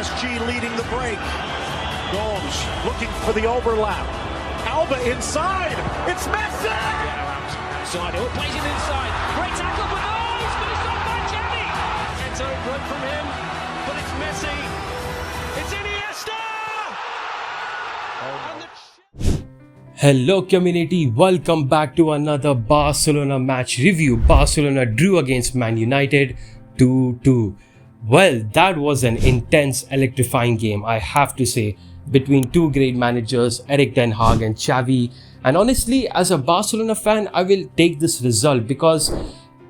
PSG leading the break. Gomes looking for the overlap. Alba inside. It's Messi! Outside, it plays it inside. Great tackle, but no, he's finished off by Jenny. It's a run from him, but it's Messi. It's Iniesta! Hello community, welcome back to another Barcelona match review. Barcelona drew against Man United 2-2. Well, that was an intense, electrifying game, I have to say, between two great managers, Erik ten Hag and Xavi. And honestly, as a Barcelona fan, I will take this result because,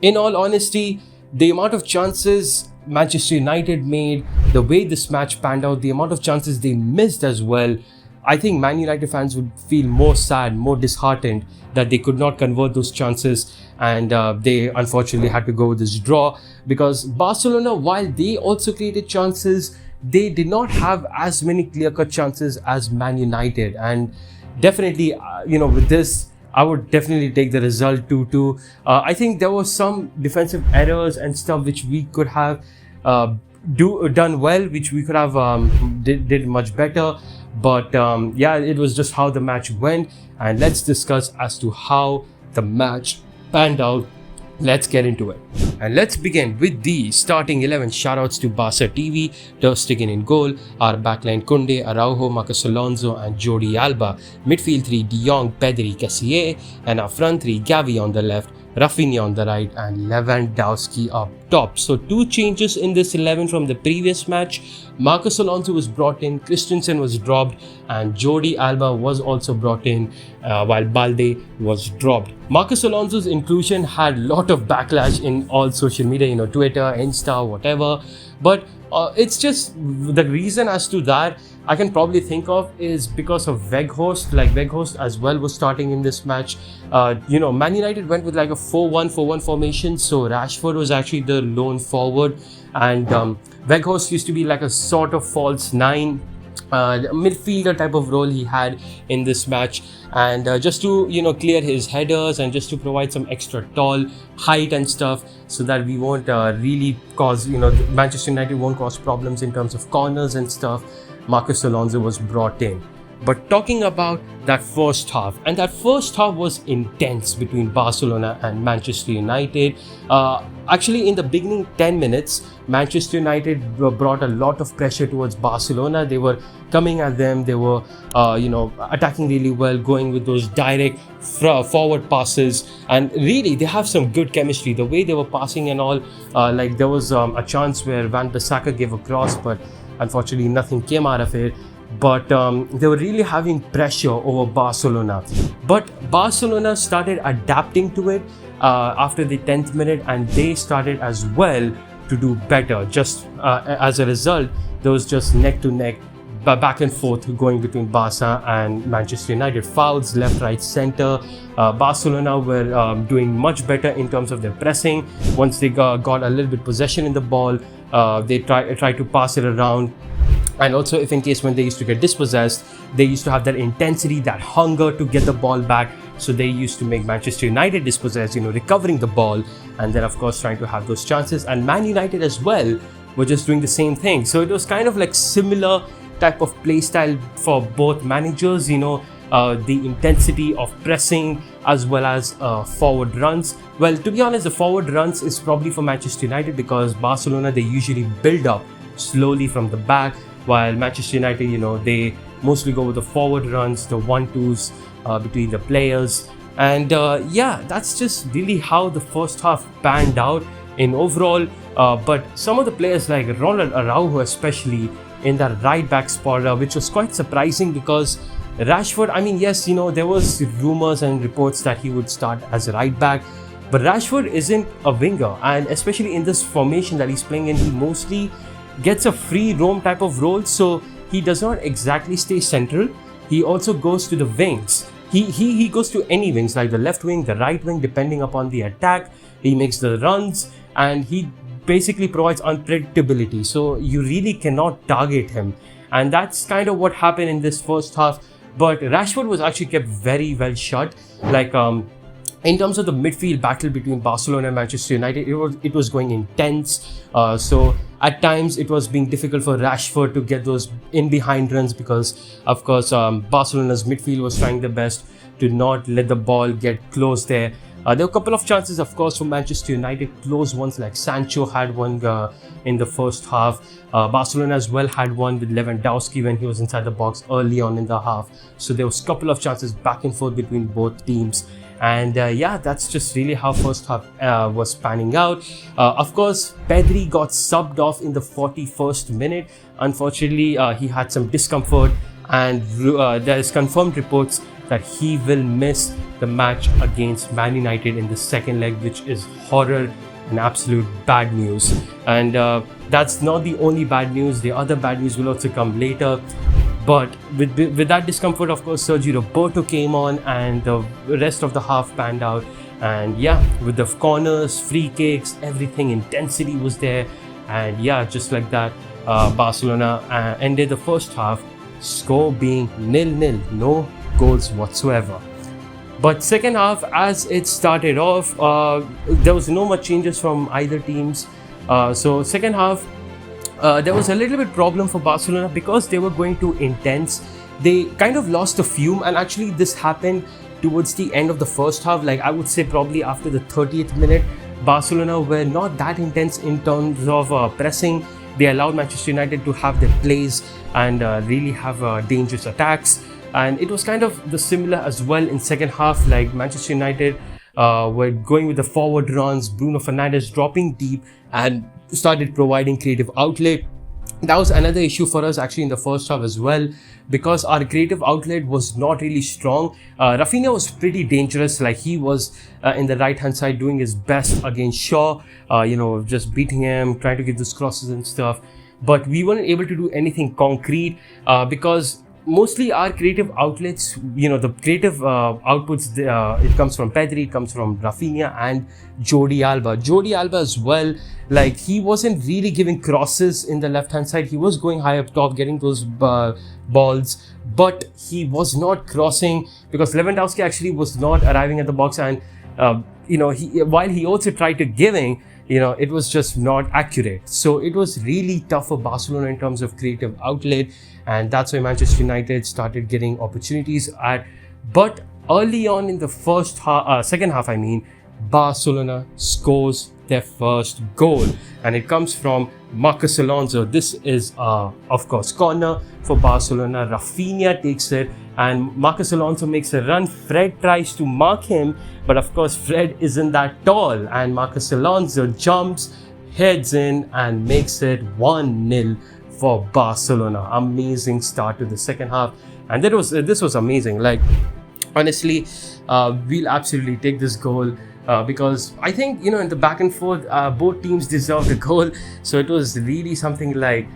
in all honesty, the amount of chances Manchester United made, the way this match panned out, the amount of chances they missed as well, I think Man United fans would feel more sad, more disheartened that they could not convert those chances, and they unfortunately had to go with this draw because Barcelona, while they also created chances, they did not have as many clear-cut chances as Man United. And definitely, with this, I would definitely take the result 2-2. I think there was some defensive errors and stuff which we could have done well, which we could have did much better. But yeah, it was just how the match went, and let's discuss as to how the match panned out. Let's get into it. And let's begin with the starting 11. Shoutouts to Barca TV, Ter Stegen in goal, our backline Koundé, Araujo, Marcos Alonso and Jordi Alba. Midfield 3, De Jong, Pedri, Kessie, and our front 3, Gavi on the left, Rafinha on the right and Lewandowski up top. So two changes in this 11 from the previous match. Marcos Alonso was brought in, Christensen was dropped, and Jordi Alba was also brought in while Balde was dropped. Marcos Alonso's inclusion had a lot of backlash in all social media, Twitter, Insta, whatever. But it's just the reason as to that I can probably think of is because of Weghorst. Like Weghorst as well was starting in this match. Man United went with like a 4-1-4-1 formation. So Rashford was actually the lone forward, and Weghorst used to be like a sort of false nine, midfielder type of role he had in this match. And just to clear his headers and just to provide some extra tall height and stuff, so that we won't really cause Manchester United won't cause problems in terms of corners and stuff, Marcos Alonso was brought in. But talking about that first half, and that first half was intense between Barcelona and Manchester United. Actually, in the beginning 10 minutes, Manchester United brought a lot of pressure towards Barcelona. They were coming at them. They were, attacking really well, going with those direct forward passes. And really, they have some good chemistry. The way they were passing and all, like there was a chance where Van Bissaka gave a cross, but unfortunately, nothing came out of it. But they were really having pressure over Barcelona. But Barcelona started adapting to it after the 10th minute, and they started as well to do better. Just as a result, there was just neck to neck, back and forth going between Barca and Manchester United. Fouls left, right, center. Barcelona were doing much better in terms of their pressing. Once they got a little bit possession in the ball, they tried to pass it around. And also, if in case when they used to get dispossessed, they used to have that intensity, that hunger to get the ball back. So they used to make Manchester United dispossessed, recovering the ball, and then of course trying to have those chances. And Man United as well were just doing the same thing. So it was kind of like similar type of play style for both managers, the intensity of pressing as well as forward runs. Well, to be honest, the forward runs is probably for Manchester United because Barcelona, they usually build up slowly from the back, while Manchester United, they mostly go with the forward runs, the 1-2s between the players. And yeah, that's just really how the first half panned out in overall. But some of the players like Ronald Araujo, especially in that right back spot, which was quite surprising because Rashford, yes, there was rumors and reports that he would start as a right back, but Rashford isn't a winger, and especially in this formation that he's playing in, he mostly gets a free roam type of role, so he does not exactly stay central. He also goes to the wings. He goes to any wings, like the left wing, the right wing, depending upon the attack. He makes the runs, and he basically provides unpredictability, so you really cannot target him. And that's kind of what happened in this first half. But Rashford was actually kept very well shut. Like in terms of the midfield battle between Barcelona and Manchester United, it was going intense. So at times it was being difficult for Rashford to get those in behind runs because, of course, Barcelona's midfield was trying their best to not let the ball get close there. There were a couple of chances, of course, for Manchester United, close ones like Sancho had one in the first half. Barcelona as well had one with Lewandowski when he was inside the box early on in the half. So there was a couple of chances back and forth between both teams. And yeah, that's just really how first half was panning out. Of course, Pedri got subbed off in the 41st minute. Unfortunately, he had some discomfort, and there is confirmed reports that he will miss the match against Man United in the second leg, which is horror and absolute bad news. And that's not the only bad news. The other bad news will also come later. But with that discomfort, of course, Sergio Roberto came on and the rest of the half panned out. And yeah, with the corners, free kicks, everything, intensity was there. And yeah, just like that, Barcelona ended the first half, score being 0-0, no goals whatsoever. But second half, as it started off, there was no much changes from either teams. So second half, there was a little bit problem for Barcelona because they were going too intense. They kind of lost the fume, and actually this happened towards the end of the first half. Like I would say probably after the 30th minute, Barcelona were not that intense in terms of pressing. They allowed Manchester United to have their plays and really have dangerous attacks. And it was kind of the similar as well in second half. Like Manchester United were going with the forward runs, Bruno Fernandes dropping deep and started providing creative outlet. That was another issue for us actually in the first half as well, because our creative outlet was not really strong. Rafinha was pretty dangerous. Like he was in the right hand side doing his best against Shaw, just beating him, trying to get those crosses and stuff. But we weren't able to do anything concrete because mostly our creative outlets, the creative outputs, it comes from Pedri, it comes from Rafinha and Jordi Alba. Jordi Alba as well, like he wasn't really giving crosses in the left hand side. He was going high up top, getting those balls, but he was not crossing because Lewandowski actually was not arriving at the box. And while he also tried to giving, it was just not accurate. So it was really tough for Barcelona in terms of creative outlet, and that's why Manchester United started getting opportunities but early on in the second half, Barcelona scores their first goal, and it comes from Marcos Alonso. This is of course corner for Barcelona. Rafinha takes it and Marcos Alonso makes a run. Fred tries to mark him, but of course Fred isn't that tall, and Marcos Alonso jumps, heads in and makes it 1-0 for Barcelona. Amazing start to the second half, and this was amazing. Like honestly, we'll absolutely take this goal. Because I think, in the back and forth, both teams deserved a goal. So it was really something like,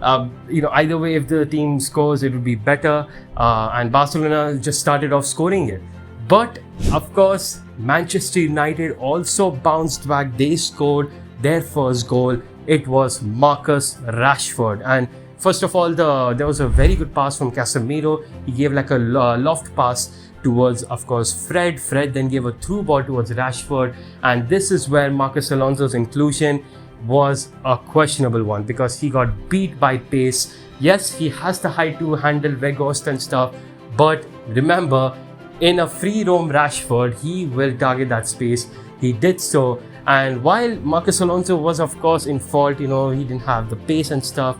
either way, if the team scores, it would be better. And Barcelona just started off scoring it. But of course, Manchester United also bounced back. They scored their first goal. It was Marcus Rashford. And first of all, there was a very good pass from Casemiro. He gave like a loft pass towards, of course, Fred. Fred then gave a through ball towards Rashford, and this is where Marcos Alonso's inclusion was a questionable one because he got beat by pace. Yes, he has the height to handle Weghorst and stuff, but remember, in a free roam Rashford, he will target that space. He did so, and while Marcos Alonso was of course in fault, he didn't have the pace and stuff,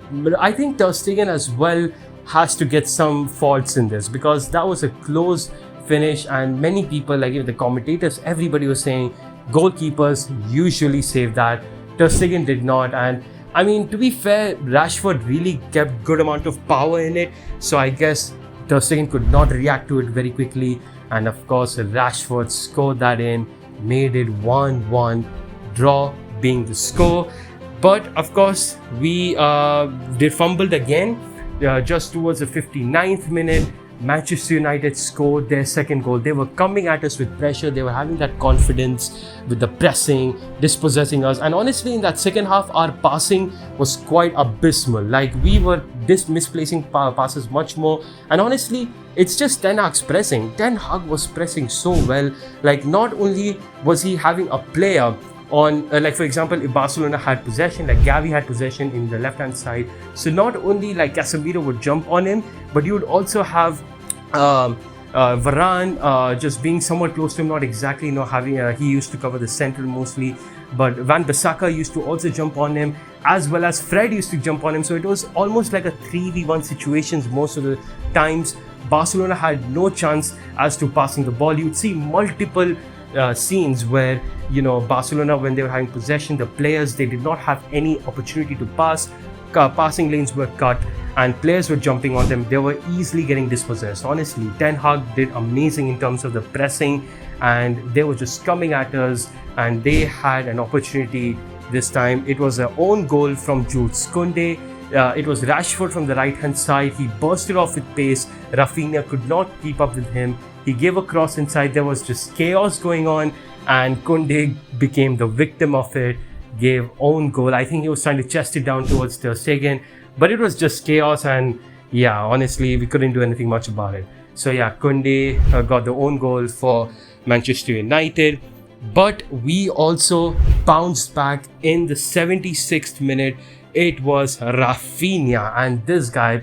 but I think Ter Stegen as well has to get some faults in this because that was a close finish, and many people, like even the commentators, everybody was saying goalkeepers usually save that. Ter Stegen did not, and to be fair, Rashford really kept good amount of power in it, so I guess Ter Stegen could not react to it very quickly, and of course Rashford scored that in, made it 1-1, draw being the score. But of course we did fumbled again. Just towards the 59th minute, Manchester United scored their second goal. They were coming at us with pressure. They were having that confidence with the pressing, dispossessing us. And honestly, in that second half, our passing was quite abysmal. Like, we were misplacing passes much more. And honestly, it's just Ten Hag's pressing. Ten Hag was pressing so well. Like, not only was he having a player on, like for example, if Barcelona had possession, like Gavi had possession in the left hand side, so not only like Casemiro would jump on him, but you would also have Varane just being somewhat close to him, not exactly, having he used to cover the central mostly, but Van Bissaka used to also jump on him, as well as Fred used to jump on him. So it was almost like a 3v1 situations most of the times. Barcelona had no chance as to passing the ball. You'd see multiple scenes where Barcelona, when they were having possession, the players, they did not have any opportunity to pass. Passing lanes were cut and players were jumping on them. They were easily getting dispossessed. Honestly, Ten Hag did amazing in terms of the pressing, and they were just coming at us, and they had an opportunity this time. It was their own goal from Jude Koundé. It was Rashford from the right hand side. He bursted off with pace. Rafinha could not keep up with him. He gave a cross inside. There was just chaos going on, and Koundé became the victim of it. Gave own goal. I think he was trying to chest it down towards Ter Stegen, but it was just chaos, and yeah, honestly, we couldn't do anything much about it. So yeah, Koundé got the own goal for Manchester United, but we also bounced back in the 76th minute. It was Rafinha, and this guy,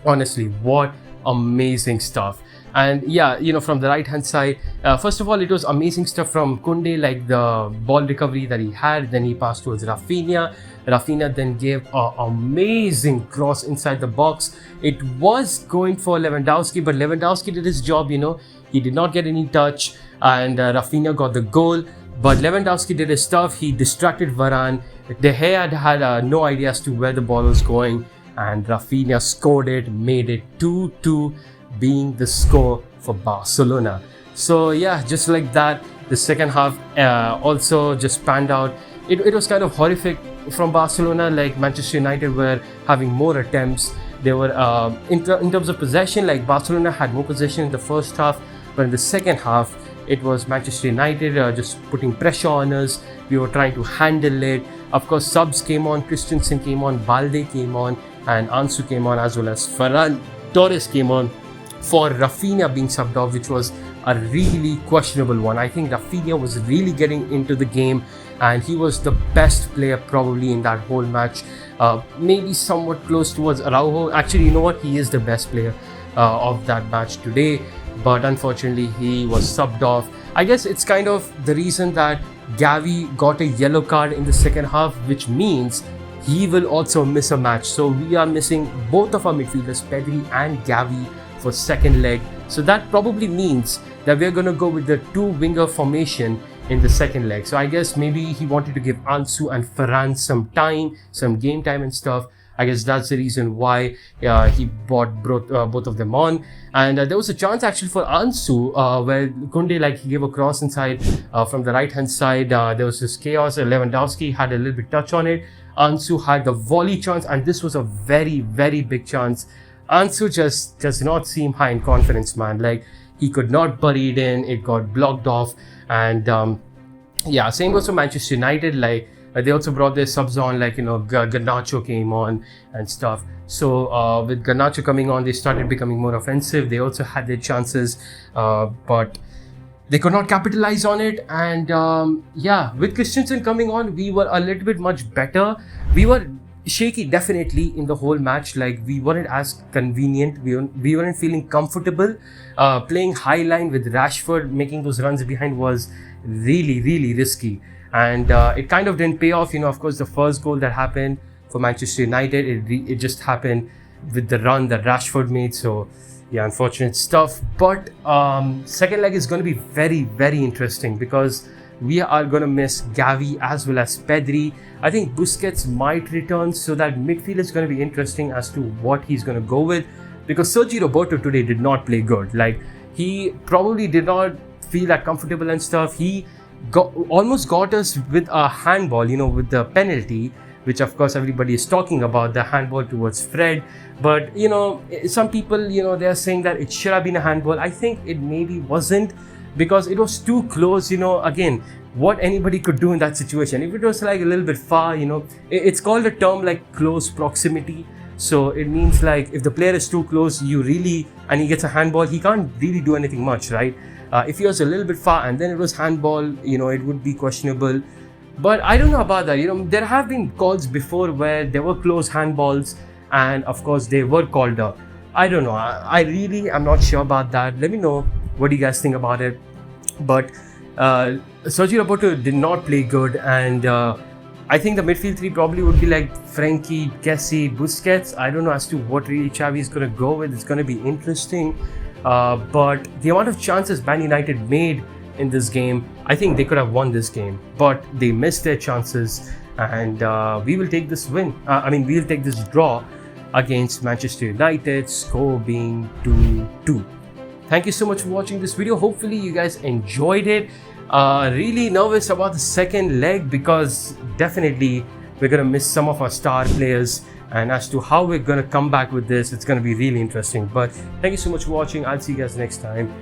honestly, what amazing stuff. And yeah, from the right hand side, first of all, it was amazing stuff from Koundé, like the ball recovery that he had. Then he passed towards Rafinha. Rafinha then gave an amazing cross inside the box. It was going for Lewandowski, but Lewandowski did his job. He did not get any touch, and Rafinha got the goal. But Lewandowski did his stuff. He distracted Varane. De Gea had no idea as to where the ball was going, and Rafinha scored it, made it 2-2. Being the score for Barcelona. So yeah, just like that, the second half also just panned out. It was kind of horrific from Barcelona. Like, Manchester United were having more attempts. They were in terms of possession, like Barcelona had more possession in the first half, but in the second half it was Manchester United just putting pressure on us. We were trying to handle it. Of course, subs came on. Christensen came on, Balde came on, and Ansu came on, as well as Ferran Torres came on for Rafinha being subbed off, which was a really questionable one. I think Rafinha was really getting into the game, and he was the best player probably in that whole match. Maybe somewhat close towards Araujo. Actually, you know what? He is the best player of that match today, but unfortunately he was subbed off. I guess it's kind of the reason that Gavi got a yellow card in the second half, which means he will also miss a match. So we are missing both of our midfielders, Pedri and Gavi, for second leg. So that probably means that we're going to go with the two winger formation in the second leg. So I guess maybe he wanted to give Ansu and Ferran some time, some game time and stuff. I guess that's the reason why he brought both of them on. And there was a chance actually for Ansu where Koundé, he gave a cross inside from the right hand side. There was this chaos. Lewandowski had a little bit touch on it. Ansu had the volley chance, and this was a very, very big chance. Ansu just does not seem high in confidence, man. Like, he could not bury it in. It got blocked off. And yeah, same goes for Manchester United. They also brought their subs on, Garnacho came on and stuff. So with Garnacho coming on, they started becoming more offensive. They also had their chances, but they could not capitalize on it. And yeah, with Christensen coming on, we were a little bit much better. We were shaky definitely in the whole match. We weren't as convenient. We weren't feeling comfortable. Playing high line with Rashford, making those runs behind was really, really risky. And it kind of didn't pay off. Of course, the first goal that happened for Manchester United, it just happened with the run that Rashford made. So yeah, unfortunate stuff. But second leg is going to be very, very interesting, because we are going to miss Gavi as well as Pedri. I think Busquets might return, so that midfield is going to be interesting as to what he's going to go with, because Sergio Roberto today did not play good. He probably did not feel that comfortable and stuff. He almost got us with a handball, with the penalty, which of course everybody is talking about, the handball towards Fred. But you know, some people, you know, they're saying that it should have been a handball. I think it maybe wasn't, because it was too close. You know, again, what anybody could do in that situation. If it was like a little bit far, you know, it's called a term like close proximity. So it means like if the player is too close, and he gets a handball, he can't really do anything much, right? If he was a little bit far and then it was handball, you know, it would be questionable. But I don't know about that. You know, there have been calls before where there were close handballs and of course they were called up. I don't know. I really am not sure about that. Let me know what you guys think about it. But Sergio Roberto did not play good, and I think the midfield three probably would be like Frankie, Kessie, Busquets. I don't know as to what really Xavi is going to go with. It's going to be interesting. But the amount of chances Man United made in this game, I think they could have won this game. But they missed their chances, and we will take this win. We'll take this draw against Manchester United, score being 2-2. Thank you so much for watching this video. Hopefully you guys enjoyed it. Really nervous about the second leg, because definitely we're going to miss some of our star players, and as to how we're going to come back with this, it's going to be really interesting. But thank you so much for watching. I'll see you guys next time.